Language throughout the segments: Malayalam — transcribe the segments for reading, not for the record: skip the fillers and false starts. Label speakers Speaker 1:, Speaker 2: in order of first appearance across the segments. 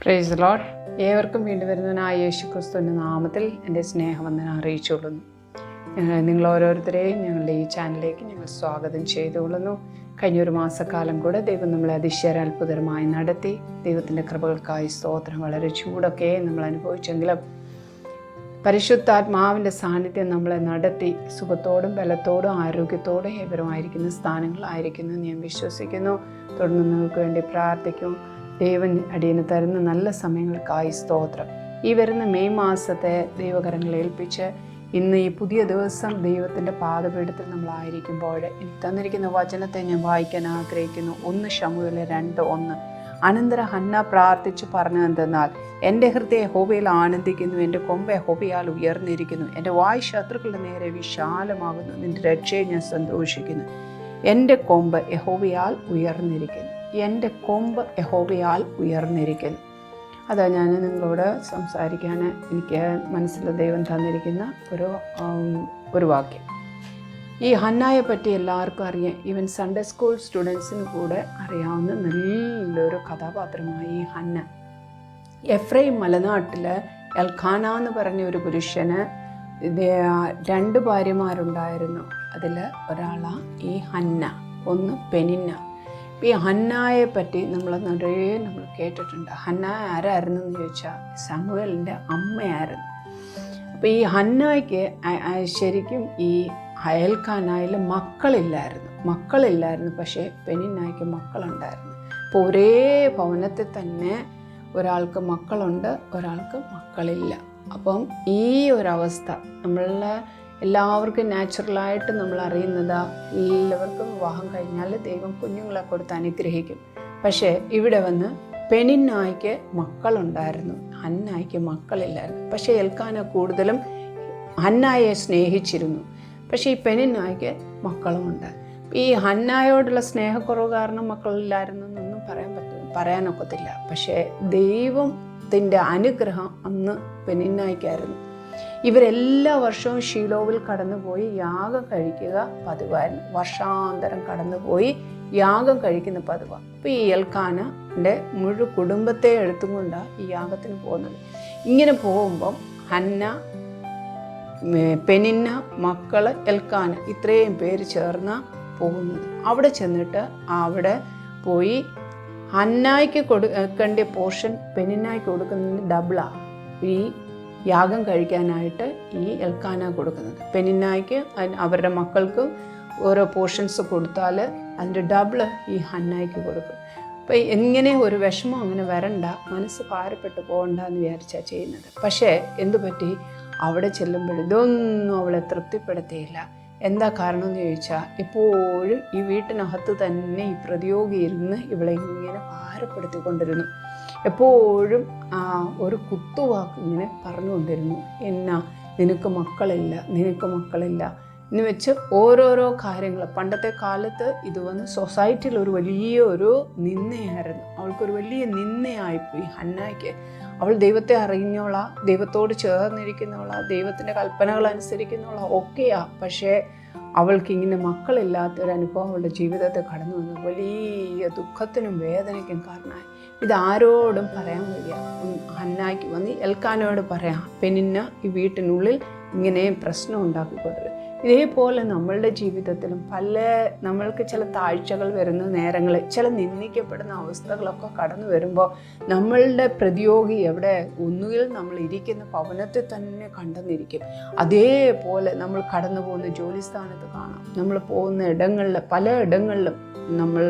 Speaker 1: Praise the Lord. ഏവർക്കും വീണ്ടും വരുന്നതിനായ യേശു ക്രിസ്തുവിൻ്റെ നാമത്തിൽ എൻ്റെ സ്നേഹവന്ദനം അറിയിച്ചുകൊള്ളുന്നു. നിങ്ങൾ ഓരോരുത്തരെയും ഞങ്ങളുടെ ഈ ചാനലിലേക്ക് ഞങ്ങൾ സ്വാഗതം ചെയ്തുകൊള്ളുന്നു. കഴിഞ്ഞൊരു മാസക്കാലം കൂടെ ദൈവം നമ്മളെ അതിശയ അത്ഭുതമായി നടത്തി. ദൈവത്തിൻ്റെ കൃപകൾക്കായി സ്തോത്രം. വളരെ ചൂടൊക്കെ നമ്മൾ അനുഭവിച്ചെങ്കിലും പരിശുദ്ധാത്മാവിൻ്റെ സാന്നിധ്യം നമ്മളെ നടത്തി സുഖത്തോടും ബലത്തോടും ആരോഗ്യത്തോടും ഏവരുമായിരിക്കുന്ന സ്ഥാനങ്ങളായിരിക്കുന്നു ഞാൻ വിശ്വസിക്കുന്നു. തുടർന്ന് നിങ്ങൾക്ക് വേണ്ടി പ്രാർത്ഥിക്കും. ദൈവം അടിയന് തരുന്ന നല്ല സമയങ്ങൾക്കായി സ്തോത്രം. ഈ വരുന്ന മെയ് മാസത്തെ ദൈവകരങ്ങളെ ഏൽപ്പിച്ച് ഇന്ന് ഈ പുതിയ ദിവസം ദൈവത്തിൻ്റെ പാദപീഠത്തിൽ നമ്മളായിരിക്കുമ്പോൾ എനിക്ക് തന്നിരിക്കുന്ന വചനത്തെ ഞാൻ വായിക്കാൻ ആഗ്രഹിക്കുന്നു. 1 ശമൂവേൽ 2:1. അനന്തരം ഹന്ന പ്രാർത്ഥിച്ച് പറഞ്ഞതെന്തെന്നാൽ, എൻ്റെ ഹൃദയം യഹോവയിൽ ആനന്ദിക്കുന്നു, എൻ്റെ കൊമ്പ് യഹോവയാൽ ഉയർന്നിരിക്കുന്നു, എൻ്റെ വായ് ശത്രുക്കളുടെ നേരെ വിശാലമാകുന്നു, നിൻ്റെ രക്ഷയെ ഞാൻ സന്തോഷിക്കുന്നു. എൻ്റെ കൊമ്പ് യഹോവയാൽ ഉയർന്നിരിക്കുന്നു, എൻ്റെ കൊമ്പ് യഹോവയാൽ ഉയർന്നിരിക്കുന്നു. അതാ ഞാൻ നിങ്ങളോട് സംസാരിക്കാൻ എനിക്ക് മനസ്സിൽ ദൈവം തന്നിരിക്കുന്ന ഒരു വാക്യം. ഈ ഹന്നായെ പറ്റി എല്ലാവർക്കും അറിയാം. ഈവൻ സൺഡേ സ്കൂൾ സ്റ്റുഡൻസിന് കൂടെ അറിയാവുന്ന നല്ലൊരു കഥാപാത്രമായി ഈ ഹന്ന. എഫ്രൈം മലനാട്ടിൽ എൽഖാന എന്ന് പറഞ്ഞ ഒരു പുരുഷന് 2 ഭാര്യമാരുണ്ടായിരുന്നു. അതിൽ ഒരാളാണ് ഈ ഹന്ന, ഒന്ന് പെനിന്ന. ഈ ഹന്നായെ പറ്റി നമ്മൾ കേട്ടിട്ടുണ്ട്. ഹന്ന ആരായിരുന്നു എന്ന് ചോദിച്ചാൽ ശമൂവേലിൻ്റെ അമ്മയായിരുന്നു. അപ്പോൾ ഈ ഹന്നായ്ക്ക് ശരിക്കും ഈ എൽഖാനായിൽ മക്കളില്ലായിരുന്നു. പക്ഷേ പെനിന്നായ്ക്ക് മക്കളുണ്ടായിരുന്നു. അപ്പോൾ ഒരേ ഭവനത്തിൽ തന്നെ ഒരാൾക്ക് മക്കളുണ്ട്, ഒരാൾക്ക് മക്കളില്ല. അപ്പം ഈ ഒരവസ്ഥ എല്ലാവർക്കും നാച്ചുറലായിട്ട് നമ്മൾ അറിയുന്നതാ. എല്ലാവർക്കും വിവാഹം കഴിഞ്ഞാൽ ദൈവം കുഞ്ഞുങ്ങളെ കൊടുത്ത് അനുഗ്രഹിക്കും. പക്ഷേ ഇവിടെ വന്ന് പെനിന്നായ്ക്ക് മക്കളുണ്ടായിരുന്നു, ഹന്നായ്ക്ക് മക്കളില്ലായിരുന്നു. പക്ഷേ എൽക്കാന കൂടുതലും ഹന്നായെ സ്നേഹിച്ചിരുന്നു. പക്ഷേ ഈ പെനിന്നായ്ക്ക് മക്കളുമുണ്ട്. ഈ ഹന്നായോടുള്ള സ്നേഹക്കുറവ് കാരണം മക്കളില്ലായിരുന്നു എന്നൊന്നും പറയാനൊക്കത്തില്ല. പക്ഷേ ദൈവത്തിൻ്റെ അനുഗ്രഹം അന്ന് പെനിന്നായ്ക്കായിരുന്നു. ഇവരെല്ലാ വർഷവും ഷീലോവിൽ കടന്നുപോയി യാഗം കഴിക്കുക പതിവായിരുന്നു. വർഷാന്തരം കടന്നുപോയി യാഗം കഴിക്കുന്ന പതിവാണ്. അപ്പോൾ ഈ എൽക്കാനൻ്റെ മുഴുവൻ കുടുംബത്തെ എടുത്തുകൊണ്ടാണ് ഈ യാഗത്തിന് പോകുന്നത്. ഇങ്ങനെ പോകുമ്പം ഹന്ന, പെനിന്ന, മക്കള്, എൽക്കാന ഇത്രയും പേര് ചേർന്നാണ് പോകുന്നത്. അവിടെ ചെന്നിട്ട് അവിടെ പോയി ഹന്നായ്ക്ക് കൊടുക്കേണ്ട പോർഷൻ പെനിന്നായ്ക്ക് കൊടുക്കുന്നതിന് ഡബിളാണ് ഈ യാഗം കഴിക്കാനായിട്ട് ഈ എൽക്കാന കൊടുക്കുന്നത്. പെനിന്നായ്ക്ക് അവരുടെ മക്കൾക്ക് ഓരോ പോർഷൻസ് കൊടുത്താൽ അതിൻ്റെ ഡബിള് ഈ ഹന്നായ്ക്ക് കൊടുക്കും. അപ്പോൾ എങ്ങനെ ഒരു വിഷമം അങ്ങനെ വരണ്ട, മനസ്സ് ഭാരപ്പെട്ടു പോകണ്ട എന്ന് വിചാരിച്ചാണ് ചെയ്യുന്നത്. പക്ഷേ എന്തു പറ്റി, അവിടെ ചെല്ലുമ്പോൾ ഇതൊന്നും അവളെ തൃപ്തിപ്പെടുത്തിയില്ല. എന്താ കാരണം എന്ന് ചോദിച്ചാൽ, എപ്പോഴും ഈ വീട്ടിനകത്ത് തന്നെ ഈ പ്രതിയോഗി ഇരുന്ന് ഇവളെ ഇങ്ങനെ ഭാരപ്പെടുത്തിക്കൊണ്ടിരുന്നു. എപ്പോഴും ഒരു കുത്തുവാക്ക് ഇങ്ങനെ പറഞ്ഞുകൊണ്ടിരുന്നു. നിനക്ക് മക്കളില്ല എന്ന് വെച്ച് ഓരോരോ കാര്യങ്ങൾ. പണ്ടത്തെ കാലത്ത് ഇത് വന്ന് സൊസൈറ്റിയിൽ ഒരു വലിയൊരു നിന്ദയായിരുന്നു. അവൾക്കൊരു വലിയ നിന്ദയായിപ്പോയി ഹന്നായ്ക്ക്. അവൾ ദൈവത്തെ അറിഞ്ഞോളാ, ദൈവത്തോട് ചേർന്നിരിക്കുന്നവളാ, ദൈവത്തിൻ്റെ കൽപ്പനകൾ അനുസരിക്കുന്നവളാ ഒക്കെയാ. പക്ഷേ അവൾക്ക് ഇങ്ങനെ മക്കളില്ലാത്തൊരനുഭവം അവളുടെ ജീവിതത്തിൽ കടന്നു വന്നു വലിയ ദുഃഖത്തിനും വേദനയ്ക്കും കാരണമായി. ഇതാരോടും പറയാൻ വയ്യ. ഹന്നായ്ക്ക് വന്ന് എൽക്കാനോട് പറയാം, പെനിന്ന ഈ വീട്ടിനുള്ളിൽ ഇങ്ങനെ പ്രശ്നം ഉണ്ടാക്കിക്കൊണ്ടിരും. ഇതേപോലെ നമ്മളുടെ ജീവിതത്തിലും നമ്മൾക്ക് ചില താഴ്ചകൾ വരുന്ന നേരങ്ങളിൽ, ചില നിന്ദിക്കപ്പെടുന്ന അവസ്ഥകളൊക്കെ കടന്നു വരുമ്പോൾ നമ്മളുടെ പ്രതിയോഗി എവിടെ, ഒന്നുകിൽ നമ്മൾ ഇരിക്കുന്ന ഭവനത്തിൽ തന്നെ കണ്ടെന്നിരിക്കും. അതേപോലെ നമ്മൾ കടന്നു പോകുന്ന ജോലിസ്ഥാനത്ത് കാണാം, നമ്മൾ പോകുന്ന ഇടങ്ങളിൽ, പല ഇടങ്ങളിലും നമ്മൾ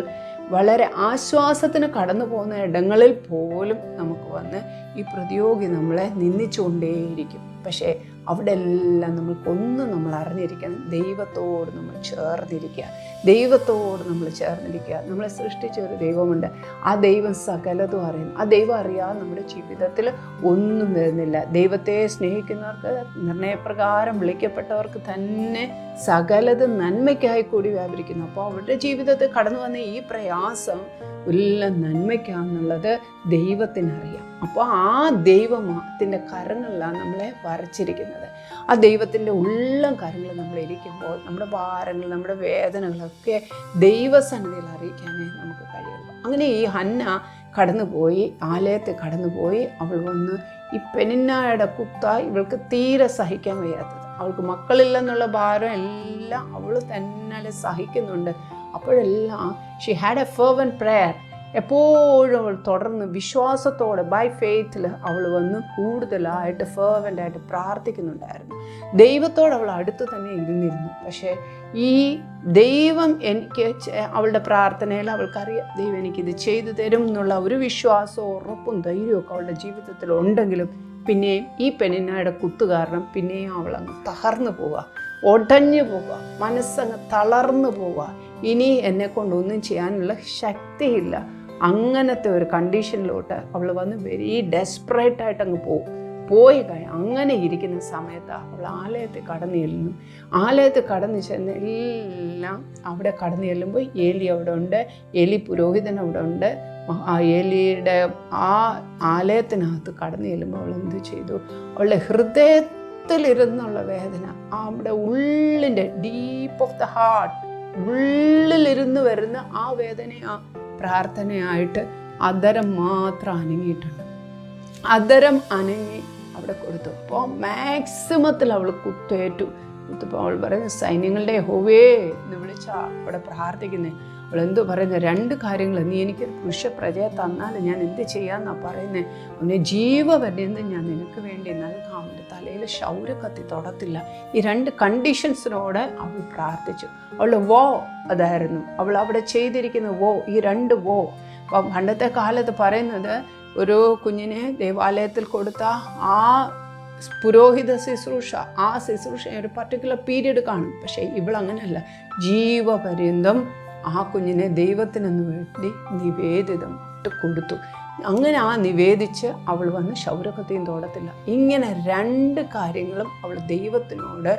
Speaker 1: വളരെ ആശ്വാസത്തിന് കടന്നു പോകുന്ന ഇടങ്ങളിൽ പോലും നമുക്ക് വന്ന് ഈ പ്രതിയോഗി നമ്മളെ നിന്ദിച്ചുകൊണ്ടേയിരിക്കും. പക്ഷേ അവിടെ എല്ലാം നമ്മൾ അറിഞ്ഞിരിക്കണം, ദൈവത്തോട് നമ്മൾ ചേർന്നിരിക്കുക. നമ്മളെ സൃഷ്ടിച്ച ഒരു ദൈവമുണ്ട്. ആ ദൈവം സകലതും അറിയുന്നു. ആ ദൈവം അറിയാതെ നമ്മുടെ ജീവിതത്തിൽ ഒന്നും വരുന്നില്ല. ദൈവത്തെ സ്നേഹിക്കുന്നവർക്ക്, നിർണയപ്രകാരം വിളിക്കപ്പെട്ടവർക്ക് തന്നെ സകലതും നന്മയ്ക്കായി കൂടി വ്യാപരിക്കുന്നു. അപ്പോൾ അവരുടെ ജീവിതത്തിൽ കടന്നു വന്ന ഈ പ്രയാസം എല്ലാം നന്മയ്ക്കാന്നുള്ളത് ദൈവത്തിനറിയാം. അപ്പോൾ ആ ദൈവത്തിൻ്റെ കരങ്ങളിലാണ് നമ്മളെ വരച്ചിരിക്കുന്നത്. ആ ദൈവത്തിൻ്റെ ഉള്ളം കരങ്ങൾ നമ്മൾ ഇരിക്കുമ്പോൾ നമ്മുടെ ഭാരങ്ങൾ, നമ്മുടെ വേദനകളൊക്കെ ദൈവസന്നിധിയിൽ അറിയിക്കാനേ നമുക്ക് കഴിയുള്ളൂ. അങ്ങനെ ഈ ഹന്ന കടന്നുപോയി, ആലയത്തിൽ കടന്നുപോയി. അവൾ വന്ന് ഈ പെനിന്നായുടെ കുത്തായി ഇവൾക്ക് തീരെ സഹിക്കാൻ വയ്യാത്തത്. അവൾക്ക് മക്കളില്ലെന്നുള്ള ഭാരം എല്ലാം അവൾ തന്നെ സഹിക്കുന്നുണ്ട്. അപ്പോഴെല്ലാം ഷീ ഹാഡ് എ ഫെർവന്റ് പ്രെയർ. എപ്പോഴും അവൾ തുടർന്ന് വിശ്വാസത്തോടെ ബൈ ഫെയ്ത്തിൽ അവൾ വന്ന് കൂടുതലായിട്ട് ഫെർവൻ്റായിട്ട് പ്രാർത്ഥിക്കുന്നുണ്ടായിരുന്നു. ദൈവത്തോട് അവൾ അടുത്ത് തന്നെ ഇരുന്നിരുന്നു. പക്ഷേ ഈ ദൈവം അവളുടെ പ്രാർത്ഥനയിൽ അവൾക്കറിയാം ദൈവം എനിക്കിത് ചെയ്തു തരും എന്നുള്ള ഒരു വിശ്വാസവും ഉറപ്പും ധൈര്യവും ഒക്കെ അവളുടെ ജീവിതത്തിൽ ഉണ്ടെങ്കിലും പിന്നെയും ഈ പെനിന്നായുടെ കുത്തു കാരണം പിന്നെയും അവളങ്ങ് തകർന്നു പോവുക, ഒടഞ്ഞു പോവുക, മനസ്സങ്ങ് തളർന്നു പോവുക. ഇനി എന്നെ കൊണ്ടൊന്നും ചെയ്യാനുള്ള ശക്തിയില്ല. അങ്ങനത്തെ ഒരു കണ്ടീഷനിലോട്ട് അവൾ വന്ന് വെരി ഡെസ്പറേറ്റായിട്ട് അങ്ങ് പോയി കഴിഞ്ഞു. അങ്ങനെ ഇരിക്കുന്ന സമയത്ത് അവൾ ആലയത്തിൽ കടന്നു ചെല്ലുന്നു. ആലയത്തിൽ കടന്നു ചെന്ന് എല്ലാം അവിടെ കടന്നു ചെല്ലുമ്പോൾ ഏലി അവിടെ ഉണ്ട്, ഏലി പുരോഹിതൻ അവിടെ ഉണ്ട്. ഏലിയുടെ ആ ആലയത്തിനകത്ത് കടന്നു ചെല്ലുമ്പോൾ അവൾ എന്ത് ചെയ്തു? അവളുടെ ഹൃദയത്തിലിരുന്നുള്ള വേദന, അവിടെ ഉള്ളിൻ്റെ ഡീപ്പ് ഓഫ് ദ ഹാർട്ട്, ഉള്ളിലിരുന്ന് വരുന്ന ആ വേദന ആ പ്രാർത്ഥനയായിട്ട് അധരം മാത്രം അനങ്ങിയിട്ടുണ്ട്. അധരം അനങ്ങി അവിടെ കൊടുത്തു. അപ്പോൾ മാക്സിമത്തിൽ അവൾ കുത്തേറ്റു. കുത്തപ്പോൾ അവൾ പറയുന്നത്, സൈന്യങ്ങളുടെ യഹോവേ എന്ന് വിളിച്ചാ അവിടെ പ്രാർത്ഥിക്കുന്നത്. അവൾ എന്തോ പറയുന്നത്? 2 കാര്യങ്ങൾ. നീ എനിക്കൊരു പുരുഷ പ്രജയെ തന്നാൽ ഞാൻ എന്ത് ചെയ്യാമെന്നാണ് പറയുന്നത്. അവനെ ജീവപര്യന്തം ഞാൻ നിനക്ക് വേണ്ടി നൽകാം. അവൻ്റെ തലയിൽ ക്ഷൗര കത്തി തൊടത്തില്ല. ഈ 2 കണ്ടീഷൻസിനോട് അവൾ പ്രാർത്ഥിച്ചു. അവളുടെ വോ അതായിരുന്നു. അവൾ അവിടെ ചെയ്തിരിക്കുന്ന വോ, ഈ 2 വോ. പണ്ടത്തെ കാലത്ത് പറയുന്നത് ഒരു കുഞ്ഞിനെ ദേവാലയത്തിൽ കൊടുത്ത ആ പുരോഹിത ശുശ്രൂഷ, ആ ശുശ്രൂഷ ഒരു പർട്ടിക്കുലർ പീരീഡ് കാണും. പക്ഷേ ഇവളങ്ങനെയല്ല, ജീവപര്യന്തം ആ കുഞ്ഞിനെ ദൈവത്തിനെന്ന് വേണ്ടി നിവേദിതമായിട്ട് കൊടുത്തു. അങ്ങനെ ആ നിവേദിച്ച് അവൾ വന്ന് ക്ഷൗരകത്തെയും തോടത്തില്ല. ഇങ്ങനെ 2 കാര്യങ്ങളും അവൾ ദൈവത്തിനോട്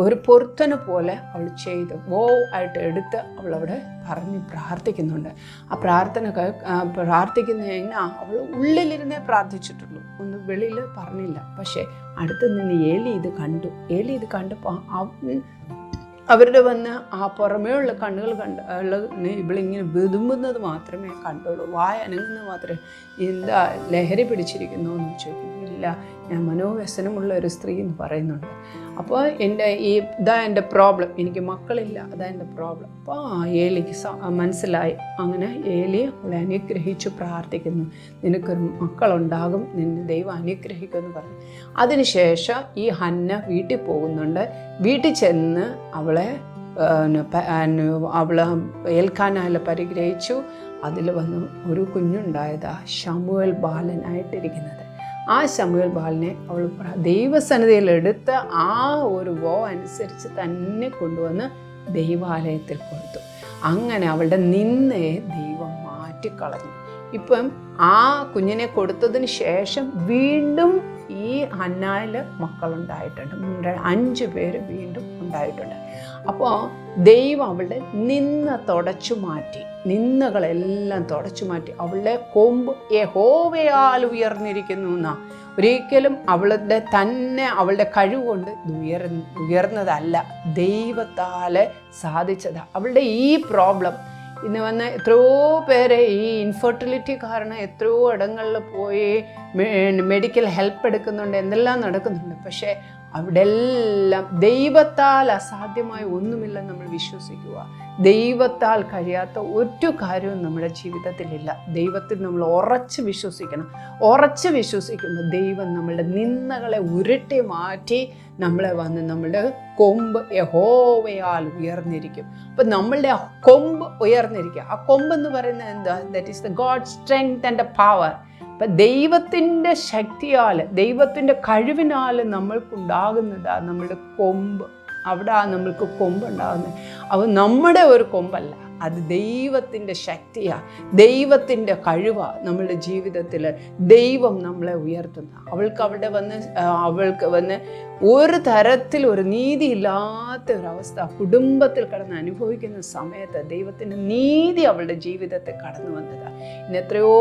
Speaker 1: ഒരു പൊരുത്തന പോലെ അവൾ ചെയ്ത് ആയിട്ട് എടുത്ത് അവൾ അവിടെ പറഞ്ഞ് പ്രാർത്ഥിക്കുന്നുണ്ട്. ആ പ്രാർത്ഥിക്കുന്നതിന് അവൾ ഉള്ളിലിരുന്നേ പ്രാർത്ഥിച്ചിട്ടുള്ളൂ, ഒന്ന് വെളിയിൽ പറഞ്ഞില്ല. പക്ഷേ അടുത്ത് നിന്ന് ഏലി ഇത് കണ്ടു. ഏലി ഇത് കണ്ടപ്പോൾ അവരുടെ വന്ന് ആ പുറമേയുള്ള കണ്ണുകൾ ഇവളിങ്ങനെ വിതുമ്പുന്നത് മാത്രമേ കണ്ടുള്ളൂ. വായ അനങ്ങുന്നത് മാത്രമേ. എന്താ ലഹരി പിടിച്ചിരിക്കുന്നു എന്ന് ചോദിക്കുന്നില്ല, ഞാൻ മനോവ്യസനമുള്ള ഒരു സ്ത്രീ എന്ന് പറയുന്നുണ്ട്. അപ്പോൾ ഇതാ എൻ്റെ പ്രോബ്ലം, എനിക്ക് മക്കളില്ല, അതാ എൻ്റെ പ്രോബ്ലം. അപ്പോൾ ഏലിക്ക് മനസ്സിലായി. അങ്ങനെ ഏലി അവളെ അനുഗ്രഹിച്ചു പ്രാർത്ഥിക്കുന്നു, നിനക്കൊരു മക്കളുണ്ടാകും, നിന്നെ ദൈവം അനുഗ്രഹിക്കുമെന്ന് പറഞ്ഞു. അതിനുശേഷം ഈ ഹന്ന വീട്ടിൽ പോകുന്നുണ്ട്. വീട്ടിൽ ചെന്ന് അവളെ ഏൽക്കാനായി പരിഗ്രഹിച്ചു. അതിൽ വന്ന് ഒരു കുഞ്ഞുണ്ടായതാ ശമൂവേൽ ബാലനായിട്ടിരിക്കുന്നത്. ആ ശമൂവേൽ ബാലനെ അവൾ ദൈവസന്നിധിയിൽ എടുത്ത് ആ ഒരു അനുസരിച്ച് തന്നെ കൊണ്ടുവന്ന് ദൈവാലയത്തിൽ കൊടുത്തു. അങ്ങനെ അവളുടെ നിന്നയെ ദൈവം മാറ്റിക്കളഞ്ഞു. ഇപ്പം ആ കുഞ്ഞിനെ കൊടുത്തതിന് ശേഷം വീണ്ടും ഈ ഹന്നായിൽ മക്കളുണ്ടായിട്ടുണ്ട്. 5 പേര് വീണ്ടും ഉണ്ടായിട്ടുണ്ട്. അപ്പോൾ ദൈവം അവളുടെ നിന്ന തുടച്ചു മാറ്റി, നിന്നകളെല്ലാം തുടച്ചു മാറ്റി. അവളുടെ കൊമ്പ് യഹോവയാൽ ഉയർന്നിരിക്കുന്നു എന്നാ. ഒരിക്കലും അവളുടെ കഴിവുകൊണ്ട് ഉയർന്നതല്ല, ദൈവത്താൽ സാധിച്ചതാണ്. അവളുടെ ഈ പ്രോബ്ലം ഇന്ന് വന്ന് എത്രയോ പേരെ ഈ ഇൻഫെർട്ടിലിറ്റി കാരണം എത്രയോ ഇടങ്ങളിൽ പോയി മെഡിക്കൽ ഹെൽപ്പ് എടുക്കുന്നുണ്ട്, എന്തെല്ലാം നടക്കുന്നുണ്ട്. പക്ഷേ അവിടെ എല്ലാം ദൈവത്താൽ അസാധ്യമായ ഒന്നുമില്ലെന്ന് നമ്മൾ വിശ്വസിക്കുക. ദൈവത്താൽ കഴിയാത്ത ഒരു കാര്യവും നമ്മുടെ ജീവിതത്തിലില്ല. ദൈവത്തിൽ നമ്മൾ ഉറച്ച് വിശ്വസിക്കണം. ഉറച്ച് വിശ്വസിക്കുമ്പോൾ ദൈവം നമ്മളുടെ നിന്ദകളെ ഉരുട്ടി മാറ്റി നമ്മളെ വന്ന് നമ്മളുടെ കൊമ്പ് യഹോവയാൽ ഉയർന്നിരിക്കും. അപ്പം നമ്മളുടെ കൊമ്പ് ഉയർന്നിരിക്കുക. ആ കൊമ്പെന്ന് പറയുന്നത് എന്താ? That is the God strength and power. അപ്പം ദൈവത്തിൻ്റെ ശക്തിയാൽ, ദൈവത്തിൻ്റെ കഴിവിനാൽ നമ്മൾക്കുണ്ടാകുന്നതാണ് നമ്മളുടെ കൊമ്പ്. അവിടെ നമ്മൾക്ക് കൊമ്പുണ്ടാകുന്നത്. അത് നമ്മുടെ ഒരു കൊമ്പല്ല, അത് ദൈവത്തിൻ്റെ ശക്തിയാണ്, ദൈവത്തിൻ്റെ കഴിവാണ്. നമ്മളുടെ ജീവിതത്തിൽ ദൈവം നമ്മളെ ഉയർത്തുന്ന. അവൾക്ക് വന്ന് ഒരു തരത്തിൽ ഒരു നീതിയില്ലാത്ത ഒരവസ്ഥ കുടുംബത്തിൽ കടന്ന് അനുഭവിക്കുന്ന സമയത്ത് ദൈവത്തിൻ്റെ നീതി അവളുടെ ജീവിതത്തിൽ കടന്നു വന്നതാണ്. ഇന്ന് എത്രയോ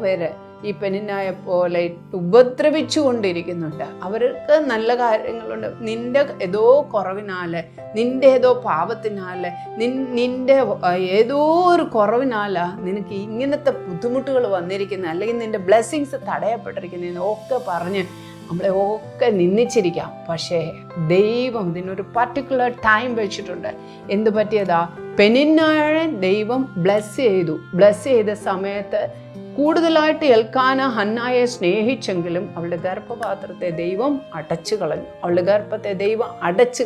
Speaker 1: പേര് ഈ പെനിന്നായെ പോലെ ഉപദ്രവിച്ചു കൊണ്ടിരിക്കുന്നുണ്ട്. അവർക്ക് നല്ല കാര്യങ്ങളുണ്ട്. നിന്റെ ഏതോ കുറവിനാൽ, നിന്റെ ഏതോ പാപത്തിനാൽ, നിന്റെ ഏതോ ഒരു കുറവിനാലാണ് നിനക്ക് ഇങ്ങനത്തെ ബുദ്ധിമുട്ടുകൾ വന്നിരിക്കുന്നത്, അല്ലെങ്കിൽ നിന്റെ ബ്ലെസ്സിങ്സ് തടയപ്പെട്ടിരിക്കുന്നതൊക്കെ പറഞ്ഞ് നമ്മളെ ഒക്കെ നിന്ദിച്ചിരിക്കാം. പക്ഷേ ദൈവം ഇതിനൊരു പർട്ടിക്കുലർ ടൈം വെച്ചിട്ടുണ്ട്. എന്ത് പറ്റിയതാ? പെനിന്നായെ ദൈവം ബ്ലെസ് ചെയ്ത സമയത്ത് കൂടുതലായിട്ട് എൽക്കാന ഹന്നായെ സ്നേഹിച്ചെങ്കിലും അവളുടെ ഗർഭപാത്രത്തെ ദൈവം അടച്ചു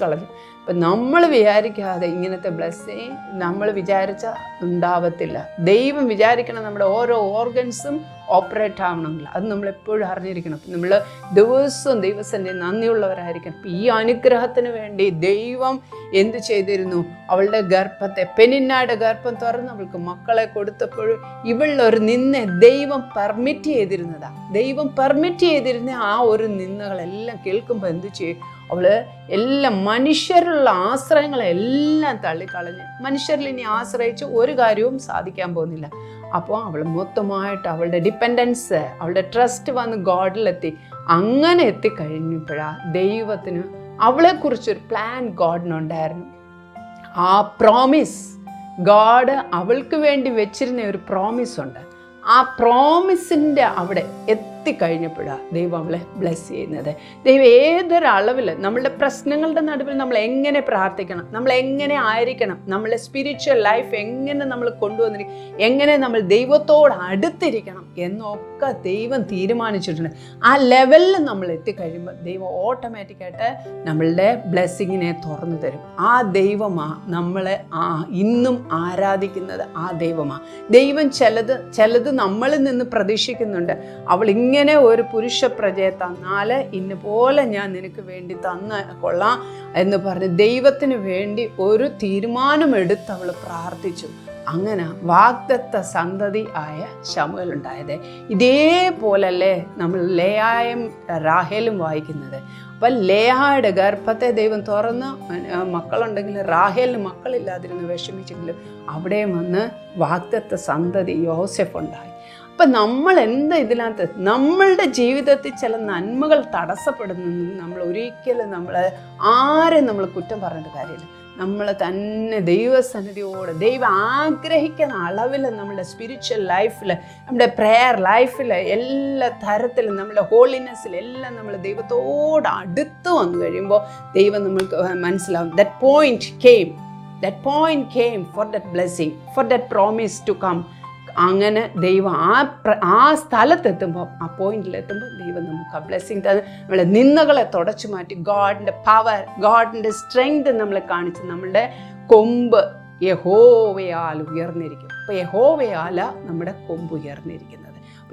Speaker 1: കളഞ്ഞു. അപ്പം നമ്മൾ വിചാരിക്കാതെ ഇങ്ങനത്തെ ബ്ലെസ്സിങ് നമ്മൾ വിചാരിച്ച ഉണ്ടാവത്തില്ല. ദൈവം വിചാരിക്കണം നമ്മുടെ ഓരോ ഓർഗൻസും ഓപ്പറേറ്റ് ആവണമെങ്കിൽ. അത് നമ്മളെപ്പോഴും അറിഞ്ഞിരിക്കണം. നമ്മൾ ദിവസവും ദൈവസന്നിധി നന്ദിയുള്ളവരായിരിക്കണം. ഈ അനുഗ്രഹത്തിന് വേണ്ടി ദൈവം എന്ത് ചെയ്തിരുന്നു? അവളുടെ ഗർഭത്തെ, പെനിന്നായുടെ ഗർഭം തുറന്ന് അവൾക്ക് മക്കളെ കൊടുത്തപ്പോഴും ഇവളൊരു നിന്നെ ദൈവം പെർമിറ്റ് ചെയ്തിരുന്ന ആ ഒരു നിന്ദകളെല്ലാം കേൾക്കുമ്പോൾ എന്ത് ചെയ്യും? അവള് എല്ലാം മനുഷ്യരിലുള്ള ആശ്രയങ്ങളെല്ലാം തള്ളിക്കളഞ്ഞ്, മനുഷ്യരിൽ ഇനി ആശ്രയിച്ച് ഒരു കാര്യവും സാധിക്കാൻ പോകുന്നില്ല. അപ്പോൾ അവൾ മൊത്തമായിട്ട് അവളുടെ ഡിപ്പെൻഡൻസ്, അവളുടെ ട്രസ്റ്റ് വന്ന് ഗോഡിലെത്തി. അങ്ങനെ എത്തിക്കഴിഞ്ഞപ്പോഴാണ് ദൈവത്തിന് അവളെക്കുറിച്ചൊരു പ്ലാൻ ഗോഡിനുണ്ടായിരുന്നു. ആ പ്രോമിസ്, ഗോഡ് അവൾക്ക് വേണ്ടി വെച്ചിരുന്ന ഒരു പ്രോമിസ് ഉണ്ട്. ആ പ്രോമിസിൻ്റെ അവിടെ എത്തിക്കഴിഞ്ഞപ്പോഴാണ് ദൈവം അവളെ ബ്ലെസ് ചെയ്യുന്നത്. ദൈവം ഏതൊരളവിൽ നമ്മളുടെ പ്രശ്നങ്ങളുടെ നടുവിൽ നമ്മൾ എങ്ങനെ പ്രാർത്ഥിക്കണം, നമ്മൾ എങ്ങനെ ആയിരിക്കണം, നമ്മളുടെ സ്പിരിച്വൽ ലൈഫ് എങ്ങനെ നമ്മൾ കൊണ്ടുവന്നിരിക്കണം, എങ്ങനെ നമ്മൾ ദൈവത്തോട് അടുത്തിരിക്കണം എന്നൊക്കെ ദൈവം തീരുമാനിച്ചിട്ടുണ്ട്. ആ ലെവലിൽ നമ്മൾ എത്തിക്കഴിയുമ്പോൾ ദൈവം ഓട്ടോമാറ്റിക്കായിട്ട് നമ്മളുടെ ബ്ലെസ്സിങ്ങിനെ തുറന്നു തരും. ആ ദൈവമാണ് നമ്മളെ ഇന്നും ആരാധിക്കുന്നത്. ആ ദൈവമാണ്. ദൈവം ചിലത് നമ്മളിൽ നിന്ന് പ്രതീക്ഷിക്കുന്നുണ്ട്. അവൾ ഇങ്ങനെ ഒരു പുരുഷ പ്രജയെ തന്നാൽ ഇന്നുപോലെ ഞാൻ നിനക്ക് വേണ്ടി തന്ന കൊള്ളാം എന്ന് പറഞ്ഞ് ദൈവത്തിന് വേണ്ടി ഒരു തീരുമാനമെടുത്ത് അവൾ പ്രാർത്ഥിച്ചു. അങ്ങനെ വാഗ്ദത്ത സന്തതി ആയ ശമൂവേൽ ഉണ്ടായത്. ഇതേപോലല്ലേ നമ്മൾ ലേയായും റാഹേലും വായിക്കുന്നത്. അപ്പം ലേയായുടെ ഗർഭത്തെ ദൈവം തുറന്ന് മക്കളുണ്ടെങ്കിൽ റാഹേലിന് മക്കളില്ലാതിരുന്ന് വിഷമിച്ചെങ്കിലും അവിടെ വന്ന് വാഗ്ദത്ത സന്തതി യോസെഫ് ഉണ്ടായി. അപ്പം നമ്മൾ എന്താ ഇതിനകത്ത് നമ്മളുടെ ജീവിതത്തിൽ ചില നന്മകൾ തടസ്സപ്പെടുന്നെങ്കിൽ നമ്മൾ ഒരിക്കലും ആരെ നമ്മൾ കുറ്റം പറഞ്ഞിട്ട് കാര്യമില്ല. നമ്മൾ തന്നെ ദൈവസന്നിധിയോട് ദൈവം ആഗ്രഹിക്കുന്ന അളവിൽ നമ്മുടെ സ്പിരിച്വൽ ലൈഫിൽ, നമ്മുടെ പ്രെയർ ലൈഫിൽ, എല്ലാ തരത്തിലും നമ്മുടെ ഹോളിനെസ്സിലെല്ലാം നമ്മൾ ദൈവത്തോട് അടുത്ത് വന്നു കഴിയുമ്പോൾ ദൈവം നമ്മൾക്ക് മനസ്സിലാവും. That point came for that blessing, for that promise to come. അങ്ങനെ ദൈവം ആ സ്ഥലത്തെത്തുമ്പോൾ, ആ പോയിന്റിലെത്തുമ്പോൾ ദൈവം നമുക്ക് ആ ബ്ലെസ്സിങ് തന്ന് നമ്മളെ നിന്ദകളെ തുടച്ചു മാറ്റി ഗോഡിൻ്റെ പവർ, ഗോഡിൻ്റെ സ്ട്രെങ്ത് നമ്മളെ കാണിച്ച് നമ്മളുടെ കൊമ്പ് യഹോവയാൽ ഉയർന്നിരിക്കും. അപ്പോൾ യഹോവയാല നമ്മുടെ കൊമ്പ് ഉയർന്നിരിക്കുന്നത്.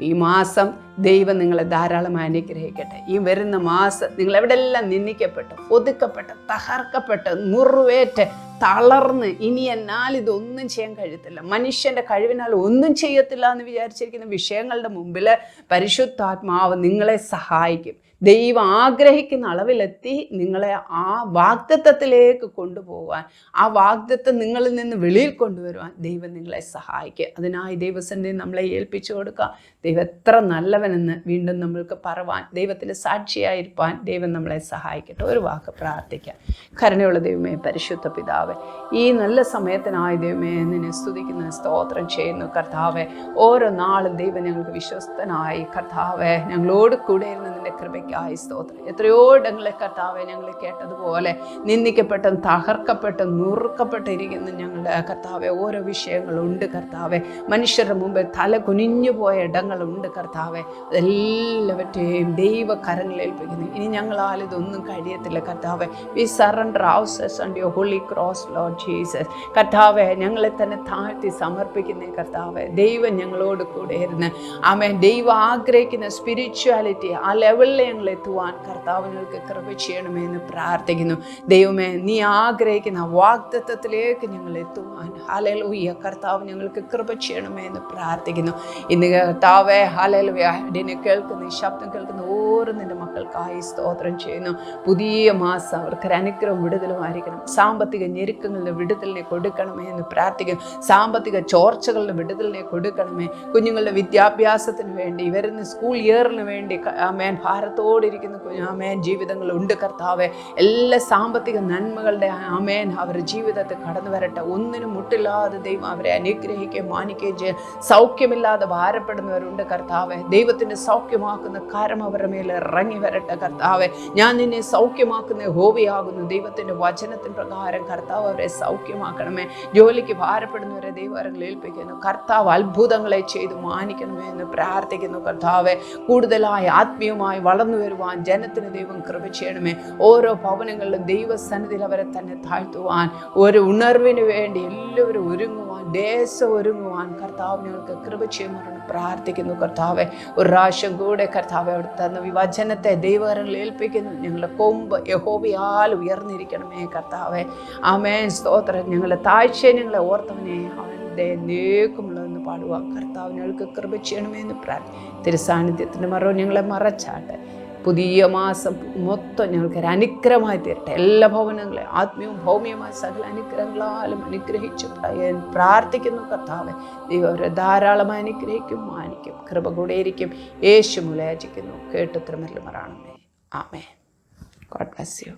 Speaker 1: ഈ മാസം ദൈവം നിങ്ങളെ ധാരാളം അനുഗ്രഹിക്കട്ടെ. ഈ വരുന്ന മാസം നിങ്ങൾ എവിടെയെല്ലാം നിന്ദിക്കപ്പെട്ട്, ഒതുക്കപ്പെട്ട്, തകർക്കപ്പെട്ട്, മുറിവേറ്റ്, തളർന്ന് ഇനി എന്നാൽ ഇതൊന്നും ചെയ്യാൻ കഴിയത്തില്ല, മനുഷ്യൻ്റെ കഴിവിനാൽ ഒന്നും ചെയ്യത്തില്ല എന്ന് വിചാരിച്ചിരിക്കുന്ന വിഷയങ്ങളുടെ മുമ്പിൽ പരിശുദ്ധാത്മാവ് നിങ്ങളെ സഹായിക്കും. ദൈവം ആഗ്രഹിക്കുന്ന അളവിലെത്തി നിങ്ങളെ ആ വാഗ്ദത്തത്തിലേക്ക് കൊണ്ടുപോകാൻ, ആ വാഗ്ദത്തം നിങ്ങളിൽ നിന്ന് വെളിയിൽ കൊണ്ടുവരുവാൻ ദൈവം നിങ്ങളെ സഹായിക്കുക. അതിനായി ദൈവസന്നിധി നമ്മളെ ഏൽപ്പിച്ചു കൊടുക്കുക. ദൈവം എത്ര നല്ലവനെന്ന് വീണ്ടും നമ്മൾക്ക് പറവാൻ, ദൈവത്തിൻ്റെ സാക്ഷിയായിരിക്കാൻ ദൈവം നമ്മളെ സഹായിക്കട്ടെ. ഒരു വാക്ക് പ്രാർത്ഥിക്കാം. കരുണയുള്ള ദൈവമേ, പരിശുദ്ധ പിതാവേ, ഈ നല്ല സമയത്തിനായി ദൈവമേ നിന്നെ സ്തുതിക്കുന്ന സ്തോത്രം ചെയ്യുന്നു. കർത്താവെ, ഓരോ നാളും ദൈവം ഞങ്ങൾക്ക് വിശ്വസ്തനായി കർത്താവെ ഞങ്ങളോട് കൂടെ ഇരുന്ന് നിന്റെ കൃപയ്ക്കായി സ്തോത്രം. എത്രയോ ഇടങ്ങളെ കർത്താവെ ഞങ്ങൾ കേട്ടതുപോലെ നിന്ദിക്കപ്പെട്ടും തകർക്കപ്പെട്ടും നുറുക്കപ്പെട്ടിരിക്കുന്ന ഞങ്ങളുടെ കർത്താവെ ഓരോ വിഷയങ്ങളുണ്ട് കർത്താവെ. മനുഷ്യരുടെ മുമ്പിൽ തല കുനിഞ്ഞു പോയ ഇടങ്ങളുണ്ട് കർത്താവെ. അതെല്ലാവറ്റെയും ദൈവകരങ്ങളിൽ ഏൽപ്പിക്കുന്നു. ഇനി ഞങ്ങളാൽ ഇതൊന്നും കഴിയത്തില്ല കർത്താവെ. V surrender ourselves under your holy cross, Lord Jesus. കർത്താവെ, ഞങ്ങളെ തന്നെ താഴ്ത്തി സമർപ്പിക്കുന്നേ കർത്താവെ. ദൈവം ഞങ്ങളോട് കൂടെ ഇരുന്ന് ആമേൻ ദൈവം ആഗ്രഹിക്കുന്ന സ്പിരിച്വാലിറ്റി ആ ലെവലിൽ ഞങ്ങൾ എത്തുവാൻ കർത്താവ് ഞങ്ങൾക്ക് കൃപ ചെയ്യണമേ എന്ന് പ്രാർത്ഥിക്കുന്നു. ദൈവമേ, നീ ആഗ്രഹിക്കുന്ന വാഗ്ദത്തത്തിലേക്ക് ഞങ്ങൾ എത്തുവാൻ ഹല്ലേലൂയ കർത്താവ് ഞങ്ങൾക്ക് കൃപ ചെയ്യണമേ എന്ന് പ്രാർത്ഥിക്കുന്നു. ഇന്ന് കർത്താവേ ഹല്ലേലൂയ ഇതിനെ കേൾക്കുന്ന, ഈ ശബ്ദം കേൾക്കുന്ന ഓരോ നിന്റെ മക്കൾക്കായി സ്തോത്രം ചെയ്യുന്നു. പുതിയ മാസം അവർക്കൊരു അനുഗ്രഹം വിടുതലുമായിരിക്കണം. സാമ്പത്തിക ഞെരുക്കങ്ങളുടെ വിടുതലിനെ കൊടുക്കണമേ എന്ന് പ്രാർത്ഥിക്കുന്നു. സാമ്പത്തിക ചോർച്ചകളുടെ വിടുതലിനെ കൊടുക്കണമേ. കുഞ്ഞുങ്ങളുടെ വിദ്യാഭ്യാസത്തിന് വേണ്ടി, വരുന്ന സ്കൂൾ ഇയറിന് വേണ്ടി ആമേൻ ഭാരത്തോടിരിക്കുന്ന ആമേൻ ജീവിതങ്ങളുണ്ട് കർത്താവെ. എല്ലാ സാമ്പത്തിക നന്മകളുടെ ആമേൻ അവരുടെ ജീവിതത്തിൽ കടന്നു വരട്ടെ. ഒന്നിനും മുട്ടില്ലാതെ ദൈവം അവരെ അനുഗ്രഹിക്കുകയും മാനിക്കുകയും ചെയ്യും. സൗഖ്യമില്ലാതെ ഭാരപ്പെടുന്നവരുണ്ട് കർത്താവെ. ദൈവത്തിന് സൗഖ്യമാക്കുന്ന കരം അവരുടെ മേൽ ഇറങ്ങി വരട്ടെ കർത്താവെ. ഞാൻ നിന്നെ സൗഖ്യമാക്കുന്ന യഹോവയാകുന്നു. ദൈവത്തിൻ്റെ വചനത്തിന് പ്രകാരം കർത്താവ് അവരെ സൗഖ്യമാക്കണമേ. ജോലിക്ക് ഭാരപ്പെടുന്നവരെ ദൈവകരങ്ങൾ ഏൽപ്പിക്കുന്നു. കർത്താവ് അത്ഭുതങ്ങളെ ചെയ്ത് മാനിക്കണമേ എന്ന് പ്രാർത്ഥിക്കുന്നു കർത്താവെ. കൂടുതലായി ആത്മീയമായി വളർന്നു വരുവാൻ ജനത്തിന് ദൈവം കൃപ ചെയ്യണമേ. ഓരോ ഭവനങ്ങളിലും ദൈവസന്നിധിയിൽ അവരെ തന്നെ താഴ്ത്തുവാൻ, ഒരു ഉണർവിന് വേണ്ടി എല്ലാവരും ഒരുങ്ങുവാൻ, ദേശം ഒരുങ്ങുവാൻ കർത്താവ് ഞങ്ങൾക്ക് കൃപ ചെയ്യുമെന്ന് പ്രാർത്ഥിക്കുന്നു കർത്താവെ. ഒരു പ്രാവശ്യം കൂടെ കർത്താവെ അവിടെ തന്ന വിവചനത്തെ ദൈവകരങ്ങളിൽ ഏൽപ്പിക്കുന്നു. ഞങ്ങളുടെ കൊമ്പ് യഹോവയാൽ ഉയർന്നിരിക്കണമേ കർത്താവെ. ആമേൻ സ്തോത്രം. ഞങ്ങളുടെ താഴ്ചയെ ഞങ്ങളെ ഓർത്തവനെ അവൻ്റെ നേക്കുമുള്ളതെന്ന് പാടുക കർത്താവ് ഞങ്ങൾക്ക് കൃപ ചെയ്യണമേ എന്ന് തിരുസാന്നിധ്യത്തിൻ്റെ മറവ് ഞങ്ങളെ മറച്ചാട്ടെ. പുതിയ മാസം മൊത്തം ഞങ്ങൾക്കൊരു അനുഗ്രഹമായി തീരട്ടെ. എല്ലാ ഭവനങ്ങളെ ആത്മീയവും ഭൗമികമായ സകല അനുഗ്രഹങ്ങളാലും അനുഗ്രഹിച്ചു പ്രാർത്ഥിക്കുന്നു കർത്താവെ. ദൈവം അവരെ ധാരാളമായി അനുഗ്രഹിക്കും, മാനിക്കും, കൃപ കൂടെയിരിക്കും. യേശു മുലയാചിക്കുന്നു കേട്ടുത്തരമല്ലുമറാണമേ. ആമേൻ. God bless U.